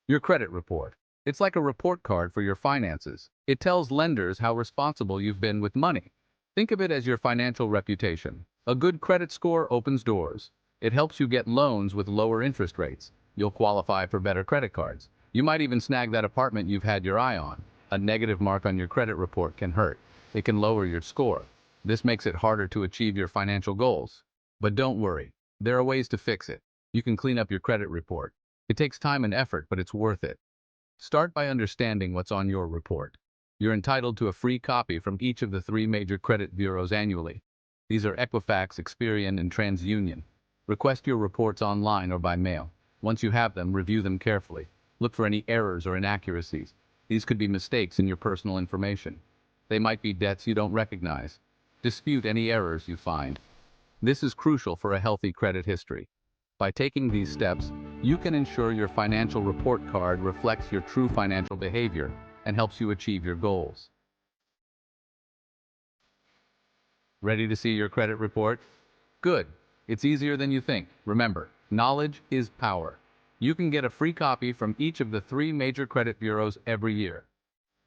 Your credit report. It's like a report card for your finances. It tells lenders how responsible you've been with money. Think of it as your financial reputation. A good credit score opens doors. It helps you get loans with lower interest rates. You'll qualify for better credit cards. You might even snag that apartment you've had your eye on. A negative mark on your credit report can hurt. It can lower your score. This makes it harder to achieve your financial goals. But don't worry. There are ways to fix it. You can clean up your credit report. It takes time and effort, but it's worth it. Start by understanding what's on your report. You're entitled to a free copy from each of the 3 major credit bureaus annually. These are Equifax, Experian, and TransUnion. Request your reports online or by mail. Once you have them, review them carefully. Look for any errors or inaccuracies. These could be mistakes in your personal information. They might be debts you don't recognize. Dispute any errors you find. This is crucial for a healthy credit history. By taking these steps, you can ensure your financial report card reflects your true financial behavior and helps you achieve your goals. Ready to see your credit report? Good. It's easier than you think. Remember, knowledge is power. You can get a free copy from each of the 3 major credit bureaus every year.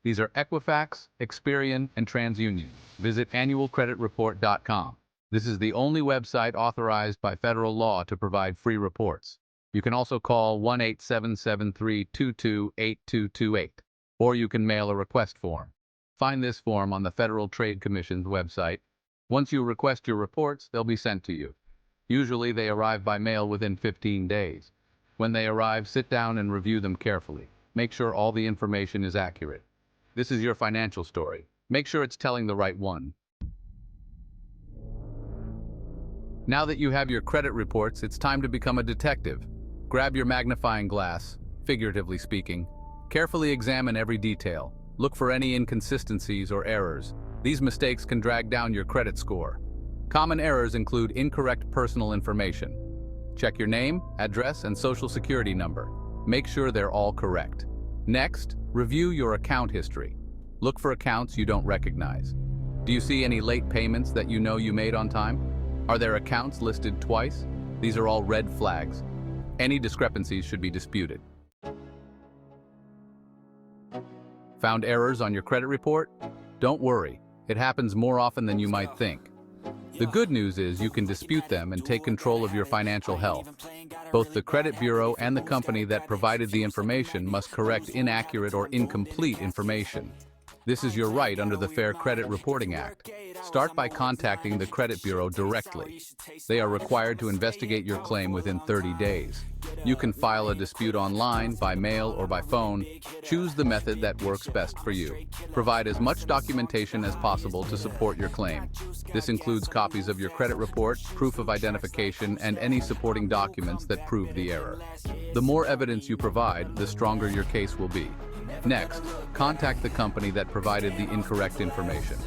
These are Equifax, Experian, and TransUnion. Visit annualcreditreport.com. This is the only website authorized by federal law to provide free reports. You can also call 1-877-322-8228, or you can mail a request form. Find this form on the Federal Trade Commission's website. Once you request your reports, they'll be sent to you. Usually they arrive by mail within 15 days. When they arrive, sit down and review them carefully. Make sure all the information is accurate. This is your financial story. Make sure it's telling the right one. Now that you have your credit reports, it's time to become a detective. Grab your magnifying glass, figuratively speaking. Carefully examine every detail. Look for any inconsistencies or errors. These mistakes can drag down your credit score. Common errors include incorrect personal information. Check your name, address, and social security number. Make sure they're all correct. Next, review your account history. Look for accounts you don't recognize. Do you see any late payments that you know you made on time? Are there accounts listed twice? These are all red flags. Any discrepancies should be disputed. Found errors on your credit report? Don't worry, it happens more often than you might think. The good news is you can dispute them and take control of your financial health. Both the credit bureau and the company that provided the information must correct inaccurate or incomplete information. This is your right under the Fair Credit Reporting Act. Start by contacting the credit bureau directly. They are required to investigate your claim within 30 days. You can file a dispute online, by mail, or by phone. Choose the method that works best for you. Provide as much documentation as possible to support your claim. This includes copies of your credit report, proof of identification, and any supporting documents that prove the error. The more evidence you provide, the stronger your case will be. Next, contact the company that provided the incorrect information.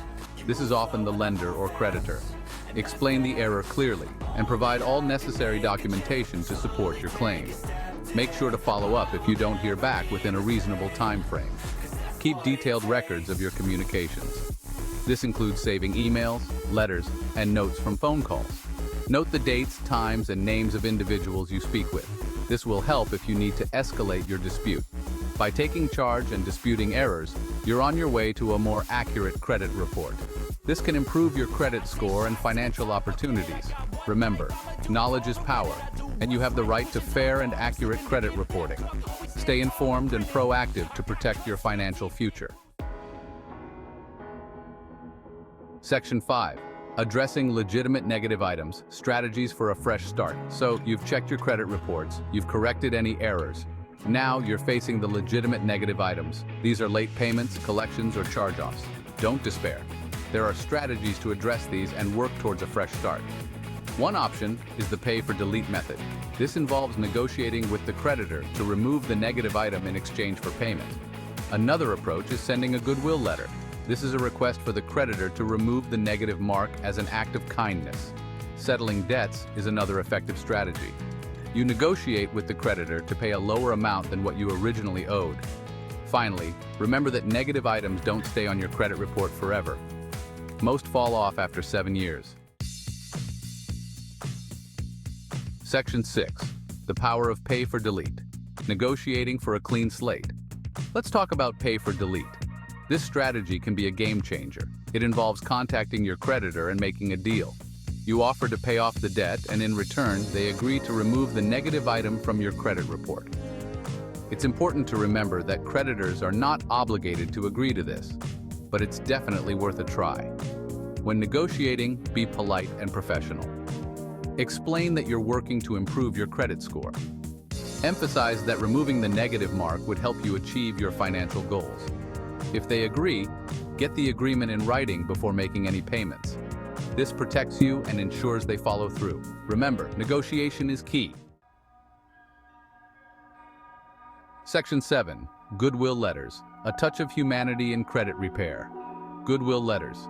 This is often the lender or creditor. Explain the error clearly and provide all necessary documentation to support your claim. Make sure to follow up if you don't hear back within a reasonable time frame. Keep detailed records of your communications. This includes saving emails, letters, and notes from phone calls. Note the dates, times, and names of individuals you speak with. This will help if you need to escalate your dispute. By taking charge and disputing errors, you're on your way to a more accurate credit report. This can improve your credit score and financial opportunities. Remember, knowledge is power, and you have the right to fair and accurate credit reporting. Stay informed and proactive to protect your financial future. Section 5. Addressing legitimate negative items, strategies for a fresh start. So, you've checked your credit reports, you've corrected any errors. Now you're facing the legitimate negative items. These are late payments, collections, or charge-offs. Don't despair. There are strategies to address these and work towards a fresh start. One option is the pay for delete method. This involves negotiating with the creditor to remove the negative item in exchange for payment. Another approach is sending a goodwill letter. This is a request for the creditor to remove the negative mark as an act of kindness. Settling debts is another effective strategy. You negotiate with the creditor to pay a lower amount than what you originally owed. Finally, remember that negative items don't stay on your credit report forever. Most fall off after 7 years. Section 6. The power of pay for delete. negotiating for a clean slate. Let's talk about pay for delete. This strategy can be a game changer. It involves contacting your creditor and making a deal. You offer to pay off the debt, and in return, they agree to remove the negative item from your credit report. It's important to remember that creditors are not obligated to agree to this, but it's definitely worth a try. When negotiating, be polite and professional. Explain that you're working to improve your credit score. Emphasize that removing the negative mark would help you achieve your financial goals. If they agree, get the agreement in writing before making any payments. This protects you and ensures they follow through. Remember, negotiation is key. Section 7. Goodwill letters. A touch of humanity in credit repair. Goodwill letters.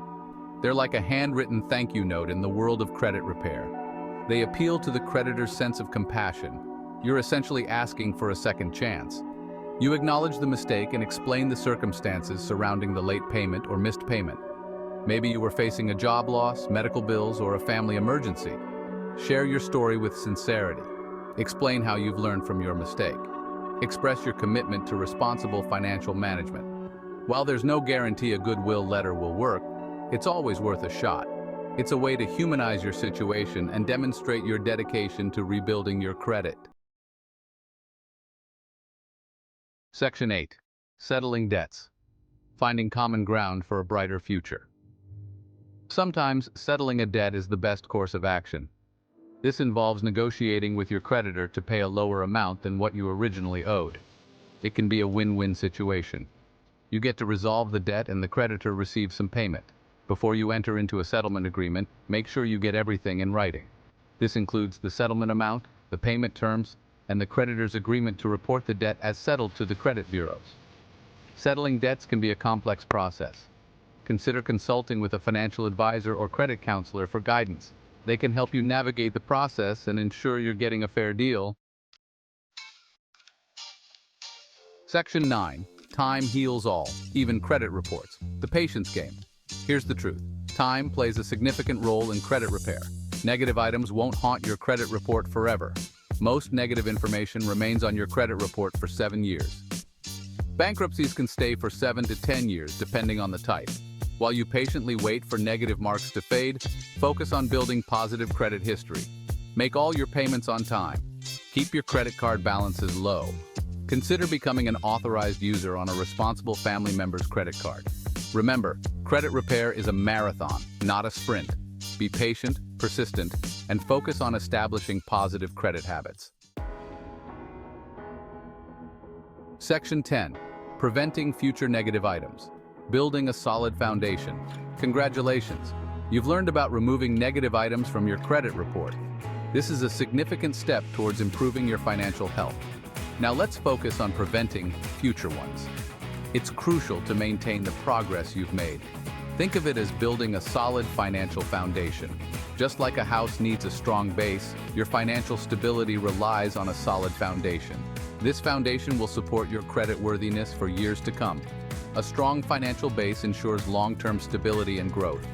They're like a handwritten thank you note in the world of credit repair. They appeal to the creditor's sense of compassion. You're essentially asking for a second chance. You acknowledge the mistake and explain the circumstances surrounding the late payment or missed payment. Maybe you were facing a job loss, medical bills, or a family emergency. Share your story with sincerity. Explain how you've learned from your mistake. Express your commitment to responsible financial management. While there's no guarantee a goodwill letter will work, it's always worth a shot. It's a way to humanize your situation and demonstrate your dedication to rebuilding your credit. Section 8. Settling debts. Finding common ground for a brighter future. Sometimes, settling a debt is the best course of action. This involves negotiating with your creditor to pay a lower amount than what you originally owed. It can be a win-win situation. You get to resolve the debt and the creditor receives some payment. Before you enter into a settlement agreement, make sure you get everything in writing. This includes the settlement amount, the payment terms, and the creditor's agreement to report the debt as settled to the credit bureaus. Settling debts can be a complex process. Consider consulting with a financial advisor or credit counselor for guidance. They can help you navigate the process and ensure you're getting a fair deal. Section 9. Time heals all, even credit reports. The patience game. Here's the truth. Time plays a significant role in credit repair. Negative items won't haunt your credit report forever. Most negative information remains on your credit report for 7 years. Bankruptcies can stay for 7 to 10 years, depending on the type. While you patiently wait for negative marks to fade, focus on building positive credit history. Make all your payments on time. Keep your credit card balances low. Consider becoming an authorized user on a responsible family member's credit card. Remember, credit repair is a marathon, not a sprint. Be patient, persistent, and focus on establishing positive credit habits. Section 10. Preventing future negative items. Building a solid foundation. Congratulations! You've learned about removing negative items from your credit report. This is a significant step towards improving your financial health. Now let's focus on preventing future ones. It's crucial to maintain the progress you've made. Think of it as building a solid financial foundation. Just like a house needs a strong base, your financial stability relies on a solid foundation. This foundation will support your creditworthiness for years to come. A strong financial base ensures long-term stability and growth.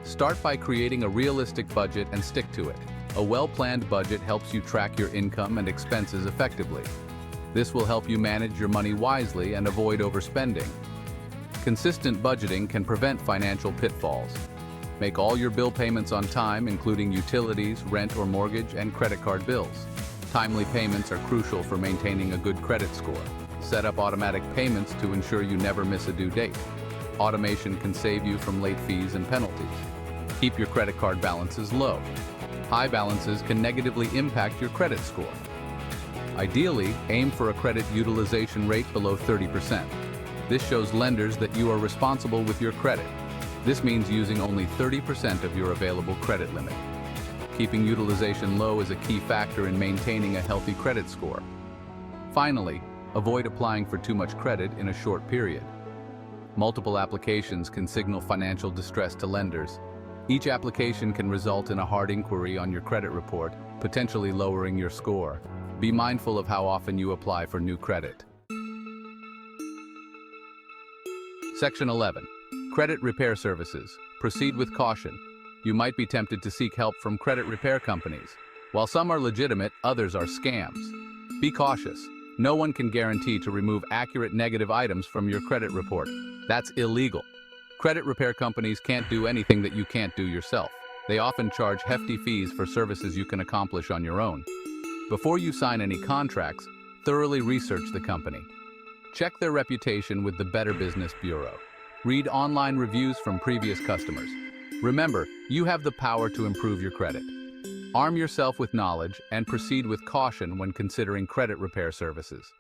Start by creating a realistic budget and stick to it. A well-planned budget helps you track your income and expenses effectively. This will help you manage your money wisely and avoid overspending. Consistent budgeting can prevent financial pitfalls. Make all your bill payments on time, including utilities, rent or mortgage, and credit card bills. Timely payments are crucial for maintaining a good credit score. Set up automatic payments to ensure you never miss a due date. Automation can save you from late fees and penalties. Keep your credit card balances low. High balances can negatively impact your credit score. Ideally, aim for a credit utilization rate below 30%. This shows lenders that you are responsible with your credit. This means using only 30% of your available credit limit. Keeping utilization low is a key factor in maintaining a healthy credit score. Finally, avoid applying for too much credit in a short period. Multiple applications can signal financial distress to lenders. Each application can result in a hard inquiry on your credit report, potentially lowering your score. Be mindful of how often you apply for new credit. Section 11. Credit repair services. Proceed with caution. You might be tempted to seek help from credit repair companies. While some are legitimate, others are scams. Be cautious. No one can guarantee to remove accurate negative items from your credit report. That's illegal. Credit repair companies can't do anything that you can't do yourself. They often charge hefty fees for services you can accomplish on your own. Before you sign any contracts, thoroughly research the company. Check their reputation with the Better Business Bureau. Read online reviews from previous customers. Remember, you have the power to improve your credit. Arm yourself with knowledge and proceed with caution when considering credit repair services.